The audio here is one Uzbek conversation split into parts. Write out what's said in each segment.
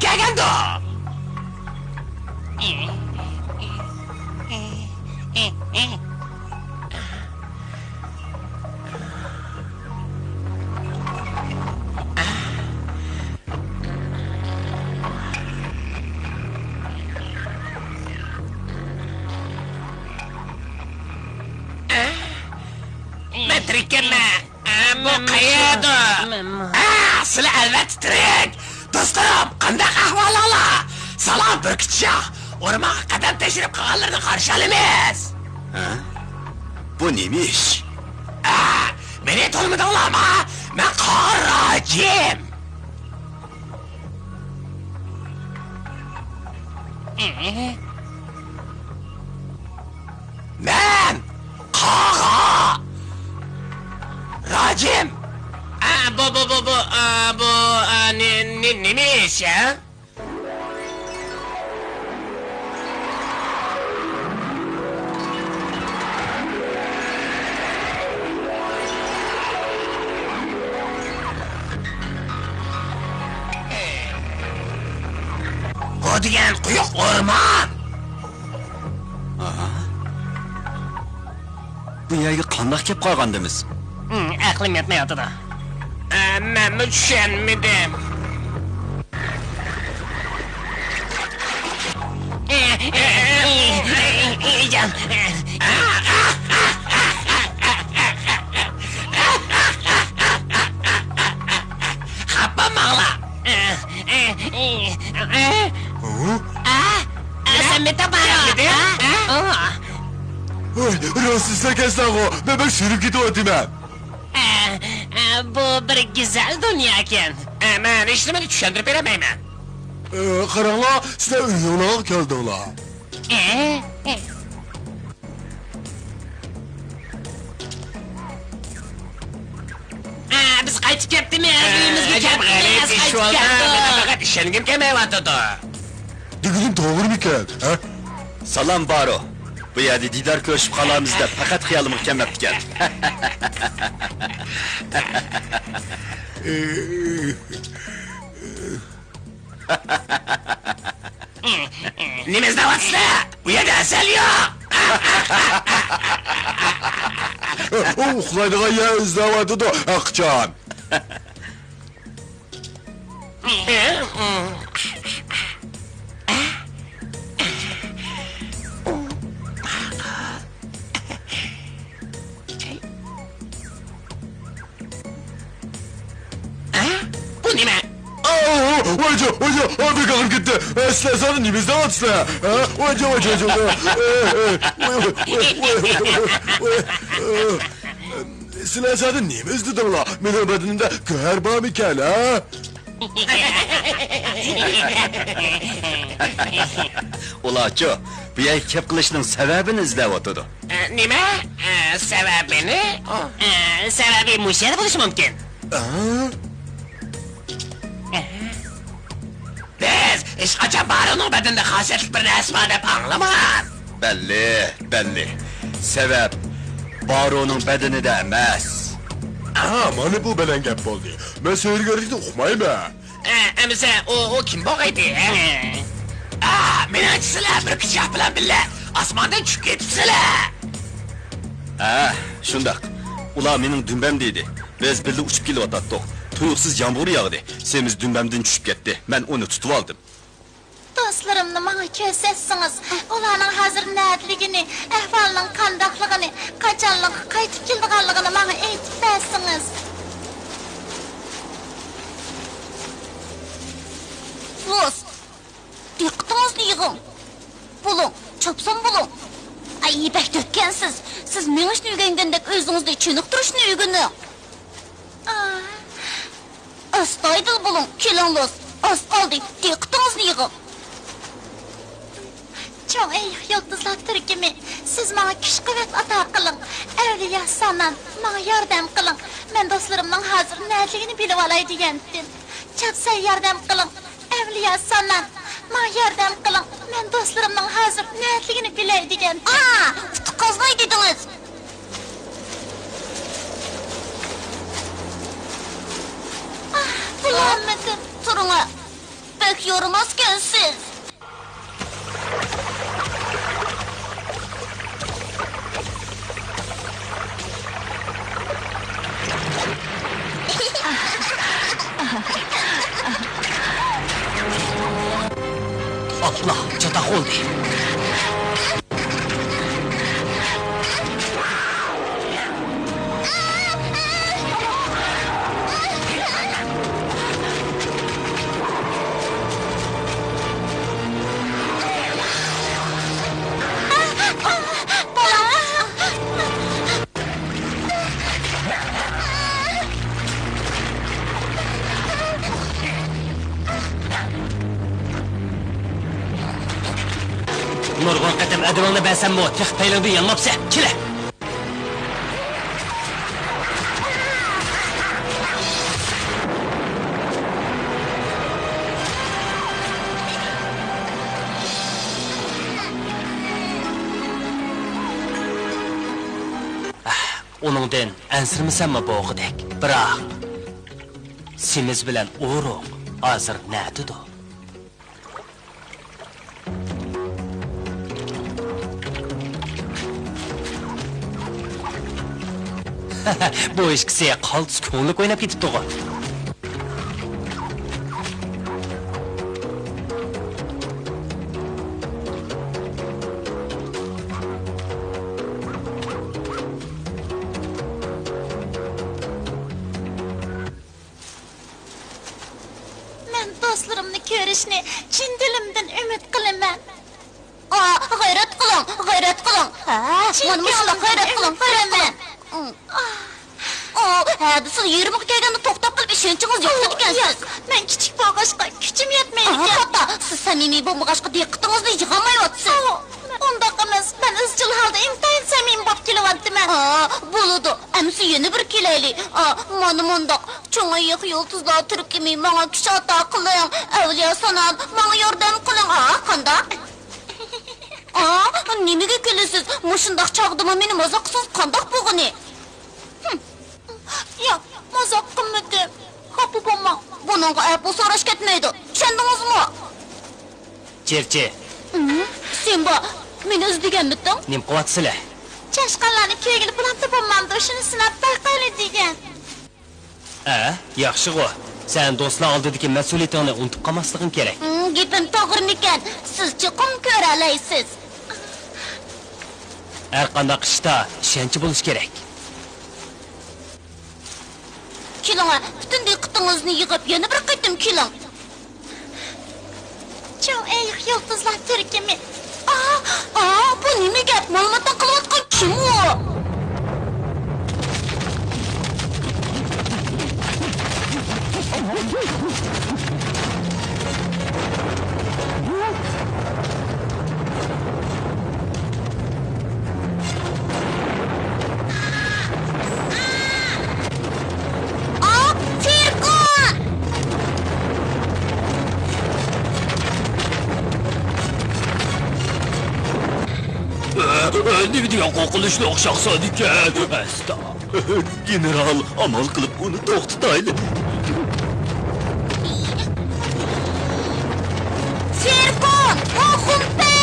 Geldi o. Metrikeme. Bu kaydı. Sıla elbet titrek. Dostlarım, qanday ahvollari? Salom burkitishah. O'rmonga qadam tashrif qilganlarni qarshi olamiz. Bu neymiş? Meni tanımadinglarmi? Men qarajim. Men qağa. Racim. Bu neymiş ya? Bu degan quyuq o'rmon. Bu yerga qandoq kelib qolgandimiz? Aqlim yetmayapti. Men tushunmadim. Jan. Xapamanglar. Sen mi tapadın? Rastlıkla kesin o. Ben sürüp gidiyorum ben. Bu bir güzel dünya ekan. Men ishni tushuntirib beramayman. Qaranglar, sizlar uyunaga keldinglar. Biz qaytib ketdikmi? Uyimizga ketdik. Faqat ishongim kelmayapti. Degilim to'g'rimikan? Salom baro. Bu yerda didor ko'rishib qolamizda faqat xayolim kelmabdi ekan. Nima izlayapsizlar? Bu yerda asal yo'q. Uxlaydigan yer izlayapti-da, aqchon. nima? Hoca, abi kalkıp gitti. Sizler ne bizden atsın? Hoca. Sizler zaten ne mi izdidin la? Benim bedenimde köher bağım iken ha? Ulaço, bu yay kep kılışının sebebini izlep oturdu. Nima? Sebebini? Sebebi müşteri buluş mümkün. Biz iş kaçan Baro'nun bedeninde hasretlik bir resma dep anlamaz. Belli. Sebep Baro'nun bedeni de emez. Mani bu belen gep oldu. Ben seyir görüşte okumayım ha. Emse o kim bakaydı? Meni açısılar bir kıçak bilen bile. Asmandan çıkıp getipsiler. Şundak. Ula menin dümbem deydi. Biz birlikte uçup gelip atattık. Tuyuksuz yağmur yağdı. Semiz dümbemden düşüp gitti. Ben onu tutup aldım. Dostlarımni bana körsetsiniz. Ularning hazır nädligini, ahvalının qandaqligini, qachonliq qaytib keldiganligini bana aytib bersiniz. Rus, diqqatingizni yig'ing. Bulun, chopsin bulun. Ay, ipek dökkensiz. Siz mengishni o'rgangandek o'zingizni chiniqtirishni o'rganing. Astoydil bulun, kelingiz. Az qoldi, diqqatingizni yig'ing. Çok iyi yıldızlar Türk'ümü. Siz bana güç kuvvet ata kılın. Evliya sanan, bana yardım kılın. Ben dostlarımdan hazır nereliğini bilip alay diyendim. Çok say yardım kılın. Evliya sanan, bana yardım kılın. Ben dostlarımdan hazır nereliğini bilay diyendim. Kazmayı dediniz. Bulamadım. Turuna, pek yorulmazken siz. Allah, çatak oldu. Nurg'un qatam adamını bersem mi o? Tek paylandı yanmapsa. Kile! Onundan ensirmisan mı boğudek? Bırak. Simiz bilen uğruq. Azır nädidu? Bu işkisi qaltis ko'nglik o'ynab ketibdi g'o. Men dostlarımni ko'rishni chin dilimdan umid qilaman. G'ayrat qiling. Mana shunday g'ayrat qilaman. Siz 20'ga kelganda to'xtab qilib ishonchingiz yo'q ekansiz. Men kichik bo'lg'ashqa kuchim yetmaydi. Hatto siz samimiy bo'lmag'ashqa diqqatingizni yig'olmayapsiz. Undoq emas, men izchil holda intayin samimiy bo'lib kelyapman. Bo'ladi. Amsi yana bir kelaylik. Mana bundoq cho'ng oyoq yulduzlar turkimi menga kuch ato qiling. Avliyo sanan menga yordam qiling. Qandoq? Nimaga kelasiz? Mushundoq chog'dimi meni mazoq qilsiz qandoq bo'lg'ini? Yo'q, mazoq qilmadim. Xafa bo'lma. Buningga ayol so'rash ketmaydi. Tushundingizmi? Cherchi. Sen bu meni izlaganmiding? Nim qilyapsizlar? Chashqanlarni ko'ngli bilan topolmamdi, shuni sinab bayqayli degan. Yaxshi-g'o. Sen do'stlar oldidagi mas'uliyatingni unutib qolmasliging kerak. Gapim to'g'rimikan? Siz chiqim ko'ra olaysiz. Har qanday ishda ishonchi bo'lish kerak. Keling, bütün diqqətinizini yığıb yeni bir qaytım keling. Çoğ eyiq yıldızlar türkümü. Bu nima gap? Ma'lumotdan qilayotgan kim u? Ne diyor qoqulishni o'xshaqsan ekan. Asta. General, amal qilib uni to'xtataylik. Serpon, o'xumpe!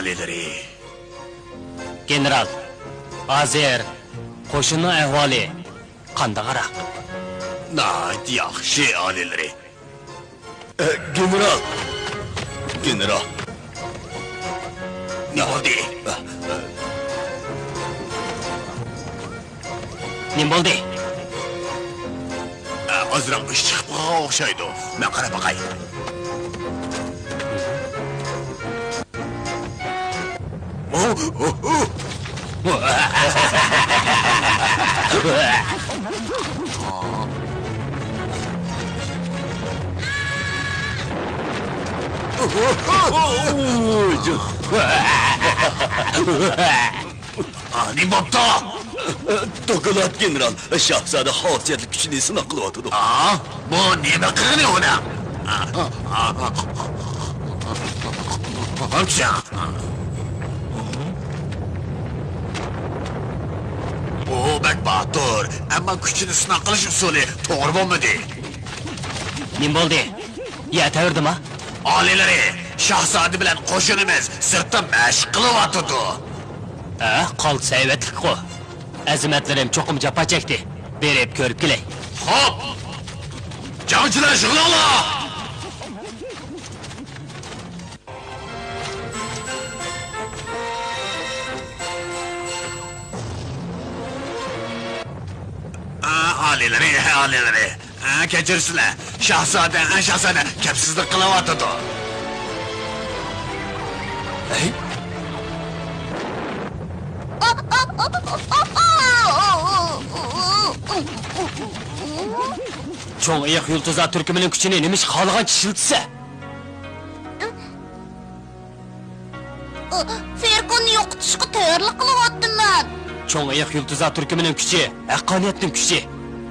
Alileri. General, hozir qo'shinning ahvoli qandaqaroq? Nayt yaxshi alileri. General. General. Ne oldu? Nima bo'ldi? Azroq ish chiqib qolgan o'xshaydi. Men qarab boqay. Ne bopta? Tokalat general, şahzade hasiyetli güçünü sınav kılıvatıdı. Bu nime kırını ona? Bu bek bahtır, ama güçünü sınav kılış usulü doğru bulmadı. Nima bo'ldi? Yetaverdim ha? Alileri, şahzade bilen qo'shinimiz sirtda mashq qilyapti. Qoldi sayvetlik qo'y. Azimatlarim cho'qim jafo chekdi. Berib ko'rib kelay. Hop! Jangchilar shug'ullanla! Alileri. Keçirsizlar. Şahzade kepsizlik qilyapti. Çoğ ayak yıldızlar türkümünün küçüğünü neymiş xalığan çişiltisi? Ferkonni yo'qotishga tayyorlik qilyaptim men. Çoğ ayak yıldızlar türkümünün küçüğü, haqqoniyatning küçüğü.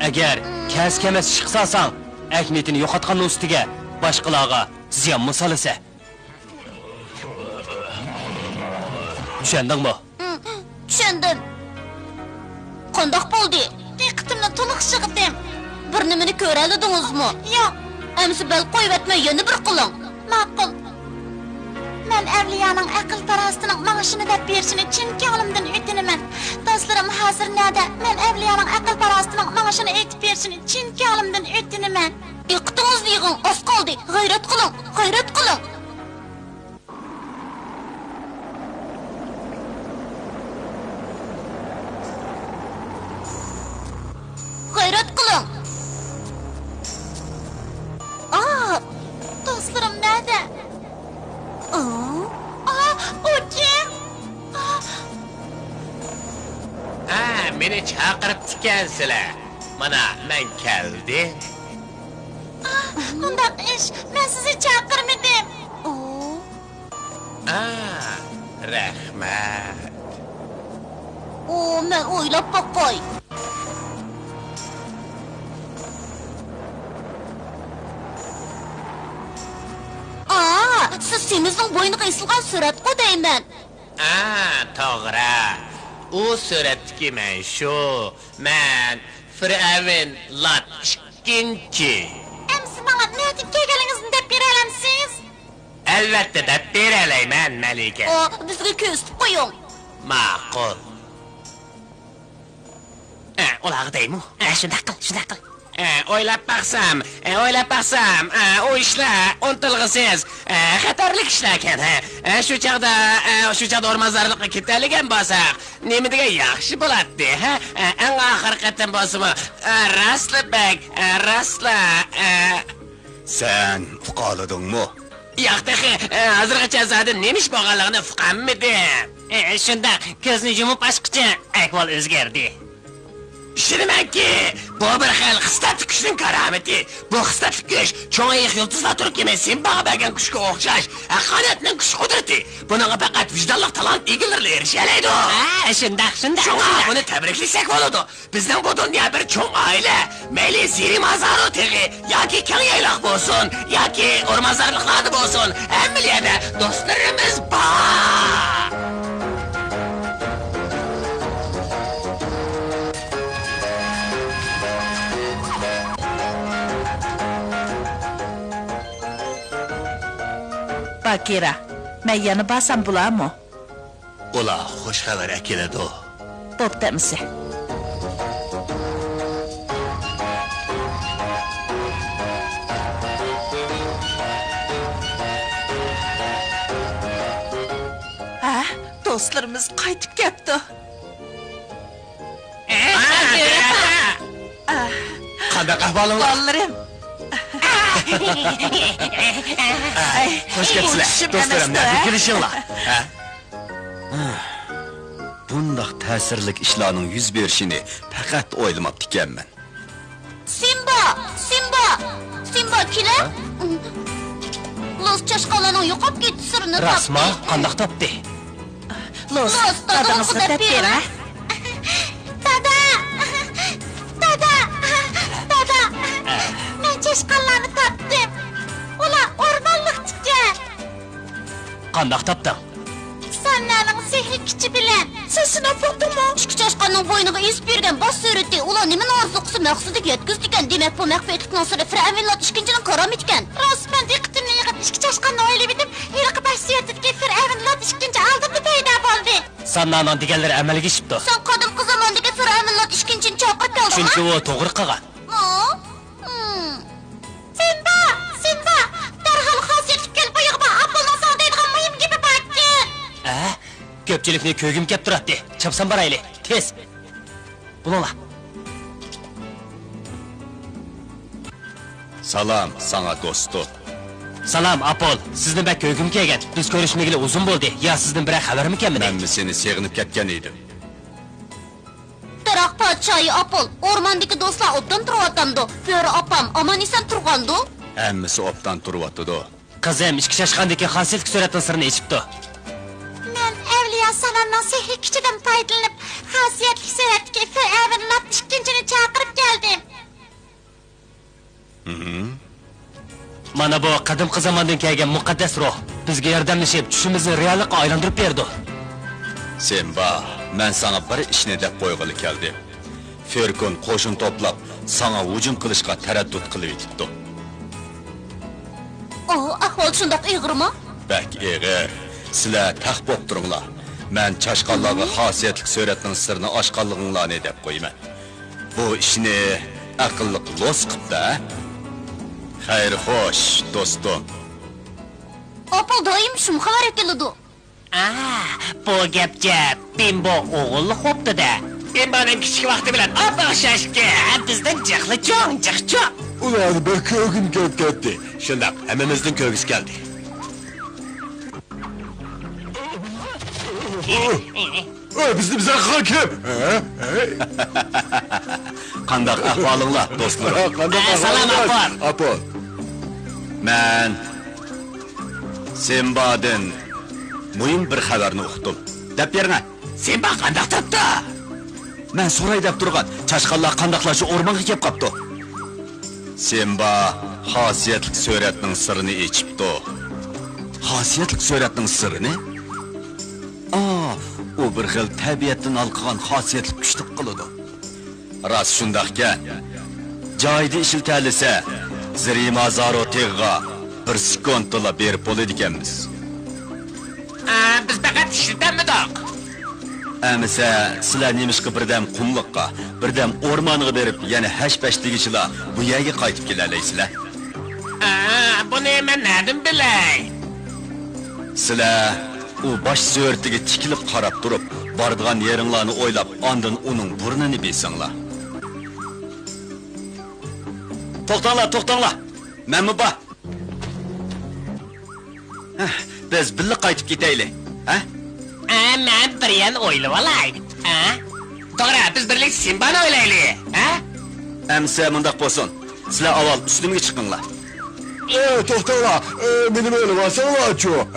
Agar kas-kamas ish qilsang, ahniyatini yo'qotgan ustiga boshqalarga ziyon misolasa. Tushundingmi? Tushundim. Qandoq bo'ldi? Diqqatimni to'liq yig'dim. Bir nimani ko'ra oldingizmi? Yo'q. Amsi bal qo'yib etmay yana bir qiling. Ma'qul. Men avliyoning aql tarostining ma'ashini deb berishini chin ko'nglimdan o'tinaman. Do'stlarim hozir nada? Men avliyoning aql tarostining ma'ashini aytib berishini chin ko'nglimdan o'tinaman. Diqqatingizni yig'ing, oz qoldi. G'ayrat qiling. G'ayrat qiling. G'ayrat qiling. Do'stlarim nada? O kim? Meni chaqirib tikansizlar. Mana men keldim. Undaq ish, men sizni chaqirmadim. Rahmat. Men o'ylab boqay. Siz semizning bo'yniga isilgan suratga deyman. To'g'ri. U suratdagi men shu. Men Firavun Lot 2. Amsi menga nima kelganingizni deb bera olamsiz? Albatta deb beralayman, Malika. Bizga ko'rsatib qo'ying. Ma'qul. Ularga deymi? Shunday qil. O'ylab baxsam, o ishlar untilg'isiz, xatarlik ishlar ekan. Shu chaqda o'rmazorlikqa ketadigan bo'lsak, nima degan yaxshi bo'ladi, ha? Eng oxir qatim bo'lsa, rasla. Sen uqoladingmi? Yo'q, hozirgacha zadan nima ish bo'lganligini uqammidim. Shunda ko'zni yumib ochqicha ahvol o'zgardi. Ishonimanki, bu bir xil xislat kuchning karomati. Bu xislat kuch cho'ng oyoq yulduzlar turkimi Simbaga bergan kuchga o'xshash. Qanotning kuch qudrati. Bunaqa faqat vijdonli talant egalari erishalaydi. Shunday. Shunga buni tabriklasak bo'ladi. Bizning bu dunyo bir cho'ng oila. Mayli ziri mazaro teg'i yoki keng yayloq bo'lsin, yoki o'rmazorliklarda bo'lsin, hammalarda do'stlarimiz bor. Bakira, men yana basam bularmi? Ular xush xabar keladi. Bo'ptimi? Do'stlarimiz qaytib ketdi. Qanday ahvoling? Bolalarim. Hoş geldinler. Dostlarım, ne kelishinglar? Bundaq ta'sirlik ishlarning yuz berishini faqat o'ylamabdi ekanman. Simba kela. Los chashqalaning yo'qolib ketdi sirini topdi. Rasma qandoq topdi? Los, dadangizga deb bera. Dada. Men chashqalarni topdim. Ular o'rmonliq chiqqan. Qandoq topding? Sanlarning sehri kuchi bilan. Sesini o'qdingmi? Ikki chashqaning bo'yniga esib bergan bosh surati ular nimani orzu qilsa maqsadiga yetkazdi ekan. Demak, bu maxfiyatlikning siri Fir'avnlar ikkinchining karomat ekan. Rost, men diqqatimni yig'ib ikki chashqanni o'ylab edim. Yilqi bosh suratidagi Fir'avnlar ikkinchi oldimda paydo bo'ldi. Sanlarning deganlari amalga oshibdi. Sen qadimgi zamondagi Fir'avnlar ikkinchini chaqirib kelding. Chunki u to'g'ri qilgan. Simba, darhol xosiyatli kelib qo'yig'ba, Applening sog'daydigan muhim gapi bor ekan. Ko'pchilikni ko'gim kelib turadi. Chapsan boraylik, tez. Buninglar. Salam sana do'stim. Salam Apol, sizni bak ko'gim kelgan. Biz ko'rishmagili uzun bo'ldi. Ya sizdan bir xabarim ekanmi? Men seni seg'inib ketgan edim. Daraxt podshoyi Apol, o'rmondagi do'stlar obdan turayotgandi. Bo'ri opam omon eson turgandi. Hammasi obdan turyapti-da. Qizim ichki chashqandagi xosiyatli suratning sirini eshitdi. Men Avliyo Salomning sehri kuchidan foydalanib, xosiyatli suratga Fir'avnlar ikkinchini chaqirib keldim. Mana bu qadimgi zamondan kelgan muqaddas ruh bizga yordamlashib, tushimizni reallikqa aylantirib berdi. Simba, men sana bir ishni deb qo'yg'ili keldim. Ferkon qo'shin to'plab, sana hujum qilishga taraddud qilib etibdi. Ahvol shundoq ig'irmi? Bak ig'ir. Sizlar taq bo'lib turinglar. Men chashqonlarga xosiyatli suratning sirini oshqanliginglarni deb qo'yman. Bu ishni aqlli los qilibdi. Xayr xo'sh, do'stim. Apol doim shum xabar keladi. Bu gapga Bimbo o'g'il xo'pdi-da. Bimboning kichik vaqti bilan o'xshashga bizdan jahli cho'ng. Ularni bir ko'gim kelib ketdi. Shundaq, hammamizning ko'gisi keldi. Biza hakim. Qandaq ahvolinglar, do'stlarim? Salom Apol. Men Simbadan muhim bir xabarni uqdim. Deb bering. Simba qandaq turibdi? Men so'ray deb turgan. Chashqonlar qandaqlashi o'rmonga kelib qopti. Simba xosiyatli suratning sirini echibdi. Xosiyatli suratning sirini? O bir xil tabiatdan olgan xosiyatli kuchni qiladi. Rost shundaqkan. Joyda ishiltalisa, ziri mazaro teg'a bir sekundla berib bo'ladi ekanmiz. Biz faqat ishlatamidik. Әмісә, сілер немішкі бірдәм құмлыққа, бірдәм орманға беріп, яны әш-пәштігішіла bu yerге қайтып келәлейсілер. Bunu mən nədim bilək? Сілер, o baş söğürtіге tikilip qarab durub, bardığan yerinlarını oylap, andın onun burnunu bilsinler. Toxtanlar. Mən mi ba? Biz birlik qaytib ketəyli. Mən bir yan oylu olay. Doğru, biz birlik Simba'nı oylaylı. Əmsə, mındaq bolsun. Sizlər aval üstümge çıxınlar. Toxtanlar, benim öyle varsanlar çoğu.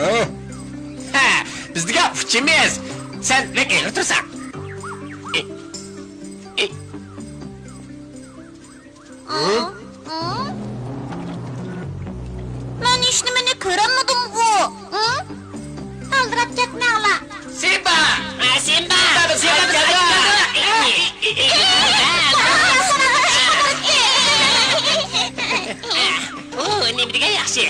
Bizdiga uçimiz. Sen ne otursan? Ben işlemini göremedim bu. Kaldırıp gitme ala. Simba! Simba! Ne bileyim yaxşı.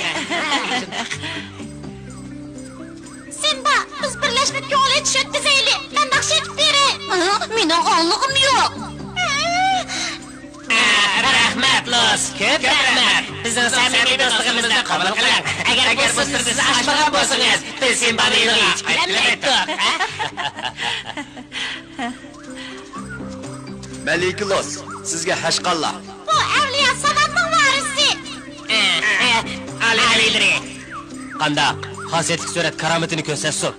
Simba, biz birleşmek yol yetişet bizeyli. Ben nakş edip biri. Benim anlığım yok. Rahmet Los, köp rahmet. Bizden samimi dostluğumuzda kabul kılan. Eğer bu sırrı siz açmağa bolsanız, biz Simba'nı hiç bilemedik. Meliki Los, sizge haşqallar. Bu evliya sanatın varisi. Alileri. Qandaq, xasiyetlik surat karametini göstersin.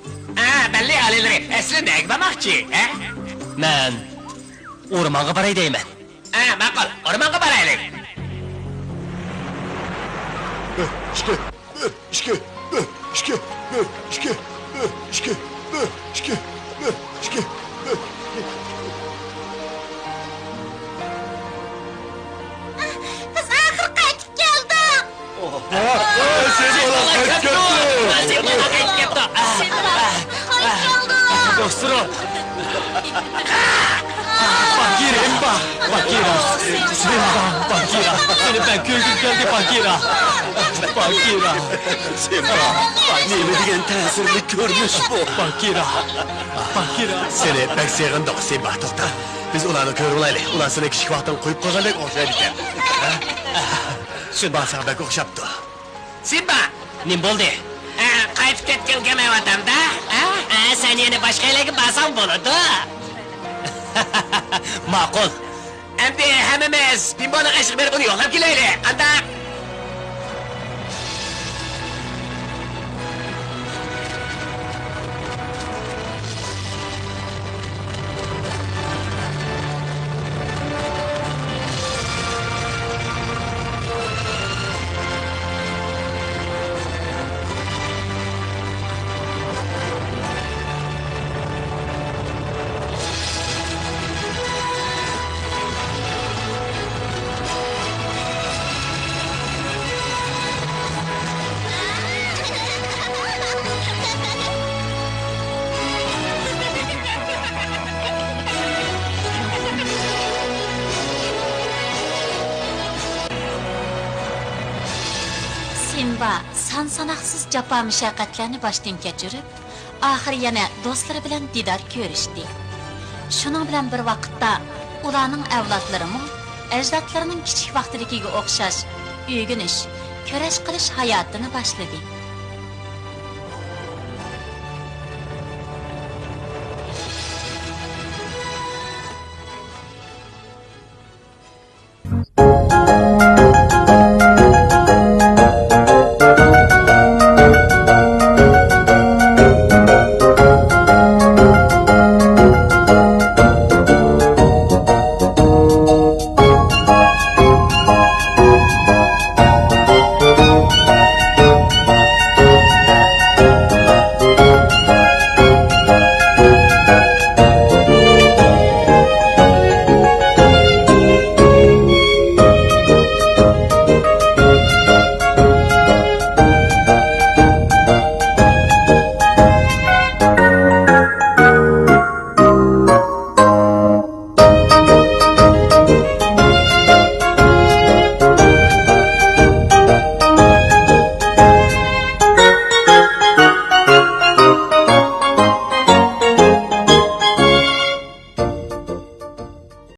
Belli alileri. Esli ne gıdamakçı? Men ormanğa baray deyman. Maqul, ormanğa baraylik. İşke. Biz ahir qaytib keldik. Siz olan qaytib Simba, qaytib keldik. Dostum. Bakira. Bakira. Seni ben köydüm geldi Bakira. Neyme degen təsirli görmüş bu. Bakira. Seni pek sevğindik Simba toxta. Biz ulanı körülaylı. Ulan seni kiçik vaxtdan koyup koyğanlıq oxşaydı iken. Simba sana bek oxşaptı. Simba! Nim boldu? Qaytib ketken kemevatam da. Sen yeni başka ile basan buludu. Maqul. Endi hemimiz Bimbo'nun aşık verip onu yollap gileyle. Anda... Simba, san sanoqsiz jafo mushaqqatlarni boshdan kechirib, oxiri yana do'stlari bilan didor ko'rishdi. Shuning bilan bir vaqtda ularning avlodlarimi ajdodlarining kichik vaqtligiga o'xshash o'rganish, kurash qilish hayotini boshladi.